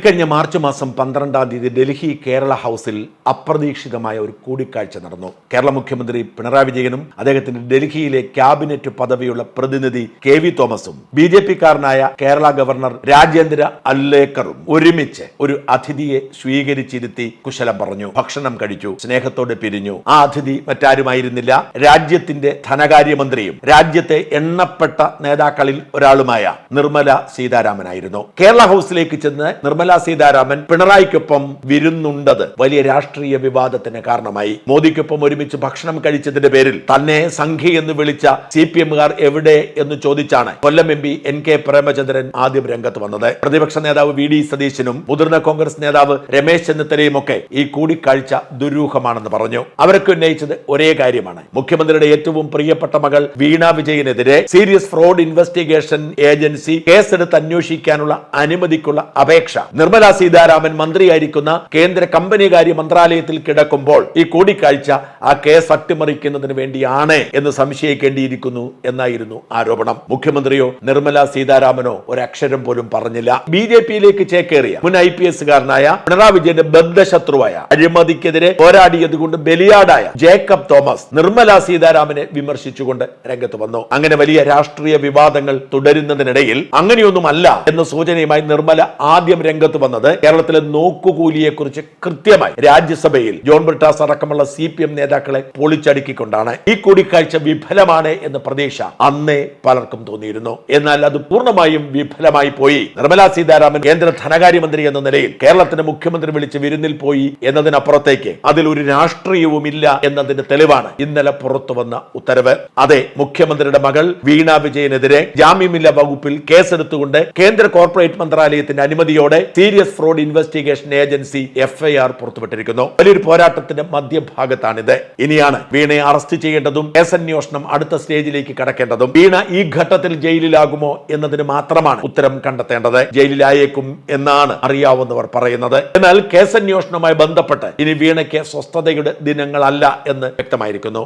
ഇക്കഴിഞ്ഞ മാർച്ച് മാസം 12-ാം തീയതി ഡൽഹി കേരള ഹൗസിൽ അപ്രതീക്ഷിതമായ ഒരു കൂടിക്കാഴ്ച നടന്നു. കേരള മുഖ്യമന്ത്രി പിണറായി വിജയനും അദ്ദേഹത്തിന്റെ ഡൽഹിയിലെ ക്യാബിനറ്റ് പദവിയുള്ള പ്രതിനിധി KV തോമസും BJP-കാരനായ കേരള ഗവർണർ രാജേന്ദ്ര അല്ലേക്കറും ഒരുമിച്ച് ഒരു അതിഥിയെ സ്വീകരിച്ചിരുത്തി കുശലം പറഞ്ഞു. ഭക്ഷണം കഴിച്ചു, സ്നേഹത്തോടെ പിരിഞ്ഞു. ആ അതിഥി മറ്റാരുമായിരുന്നില്ല, രാജ്യത്തിന്റെ ധനകാര്യമന്ത്രിയും രാജ്യത്തെ എണ്ണപ്പെട്ട നേതാക്കളിൽ ഒരാളുമായ നിർമ്മല സീതാരാമനായിരുന്നു. കേരള ഹൗസിലേക്ക് ചെന്ന് നിർമ്മല സീതാരാമൻ പിണറായിക്കൊപ്പം വിരുന്നുണ്ടത് വലിയ രാഷ്ട്രീയ വിവാദത്തിന് കാരണമായി. മോദിക്കൊപ്പം ഒരുമിച്ച് ഭക്ഷണം കഴിച്ചതിന്റെ പേരിൽ തന്നെ സംഘി എന്ന് വിളിച്ച CPM-കാർ എവിടെ എന്ന് ചോദിച്ചാണ് കൊല്ലം MP NK പ്രേമചന്ദ്രൻ ആദ്യം രംഗത്ത് വന്നത്. പ്രതിപക്ഷ നേതാവ് VD സതീശനും മുതിർന്ന കോൺഗ്രസ് നേതാവ് രമേശ് ചെന്നിത്തലയും ഒക്കെ ഈ കൂടിക്കാഴ്ച ദുരൂഹമാണെന്ന് പറഞ്ഞു. അവരൊക്കെ ഉന്നയിച്ചത് ഒരേ കാര്യമാണ്. മുഖ്യമന്ത്രിയുടെ ഏറ്റവും പ്രിയപ്പെട്ട മകൾ വീണ വിജയനെതിരെ സീരിയസ് ഫ്രോഡ് ഇൻവെസ്റ്റിഗേഷൻ ഏജൻസി കേസെടുത്ത് അന്വേഷിക്കാനുള്ള അനുമതിക്കുള്ള അപേക്ഷ നിർമ്മല സീതാരാമൻ മന്ത്രിയായിരിക്കുന്ന കേന്ദ്ര കമ്പനികാര്യ മന്ത്രാലയത്തിൽ കിടക്കുമ്പോൾ ഈ കൂടിക്കാഴ്ച ആ കേസ് അട്ടിമറിക്കുന്നതിന് വേണ്ടിയാണ് എന്ന് സംശയിക്കേണ്ടിയിരിക്കുന്നു എന്നായിരുന്നു ആരോപണം. മുഖ്യമന്ത്രിയോ നിർമ്മല സീതാരാമനോ ഒരക്ഷരം പോലും പറഞ്ഞില്ല. BJP-യിലേക്ക് ചേക്കേറിയ മുൻ IPS-കാരനായ പിണറായി വിജയന്റെ ബദ്ധശത്രുവായ അഴിമതിക്കെതിരെ പോരാടിയത് കൊണ്ട് ബലിയാടായ ജേക്കബ് തോമസ് നിർമ്മല സീതാരാമനെ വിമർശിച്ചുകൊണ്ട് രംഗത്ത് വന്നു. അങ്ങനെ വലിയ രാഷ്ട്രീയ വിവാദങ്ങൾ തുടരുന്നതിനിടയിൽ അങ്ങനെയൊന്നുമല്ല എന്ന സൂചനയുമായി നിർമ്മല ആദ്യം രംഗത്ത് വന്നത് കേരളത്തിലെ നോക്കുകൂലിയെ കുറിച്ച് കൃത്യമായി രാജ്യസഭയിൽ ജോൺ ബ്രിട്ടാസ് അടക്കമുള്ള CPM നേതാക്കളെ പൊളിച്ചടുക്കിക്കൊണ്ടാണ്. ഈ കൂടിക്കാഴ്ച വിഫലമാണ് എന്ന പ്രതീക്ഷ അന്നേ പലർക്കും തോന്നിയിരുന്നു. എന്നാൽ അത് പൂർണ്ണമായും വിഫലമായി പോയി. നിർമ്മല സീതാരാമൻ കേന്ദ്ര ധനകാര്യമന്ത്രി എന്ന നിലയിൽ കേരളത്തിന്റെ മുഖ്യമന്ത്രി വിളിച്ച് വിരുന്നിൽ പോയി എന്നതിനപ്പുറത്തേക്ക് അതിൽ ഒരു രാഷ്ട്രീയവുമില്ല എന്നതിന്റെ തെളിവാണ് ഇന്നലെ പുറത്തു വന്ന ഉത്തരവ്. അതെ, മുഖ്യമന്ത്രിയുടെ മകൾ വീണ വിജയനെതിരെ ജാമ്യമില്ലാ വകുപ്പിൽ കേസെടുത്തുകൊണ്ട് കേന്ദ്ര കോർപ്പറേറ്റ് മന്ത്രാലയത്തിന്റെ അനുമതിയോടെ serious fraud investigation agency FIR പുറത്തുവിട്ടിരിക്കുന്നു. വലിയൊരു പോരാട്ടത്തിന്റെ മധ്യഭാഗത്താണിത്. ഇനിയാണ് വീണയെ അറസ്റ്റ് ചെയ്യേണ്ടതും കേസന്വേഷണം അടുത്ത സ്റ്റേജിലേക്ക് കടക്കേണ്ടതും. വീണ ഈ ഘട്ടത്തിൽ ജയിലിലാകുമോ എന്നതിന് മാത്രമാണ് ഉത്തരം കണ്ടെത്തേണ്ടത്. ജയിലിലായേക്കും എന്നാണ് അറിയാവുന്നവർ പറയുന്നത്. എന്നാൽ കേസന്വേഷണവുമായി ബന്ധപ്പെട്ട് ഇനി വീണയ്ക്ക് സ്വസ്ഥതയുടെ ദിനങ്ങളല്ല എന്ന് വ്യക്തമായിരിക്കുന്നു.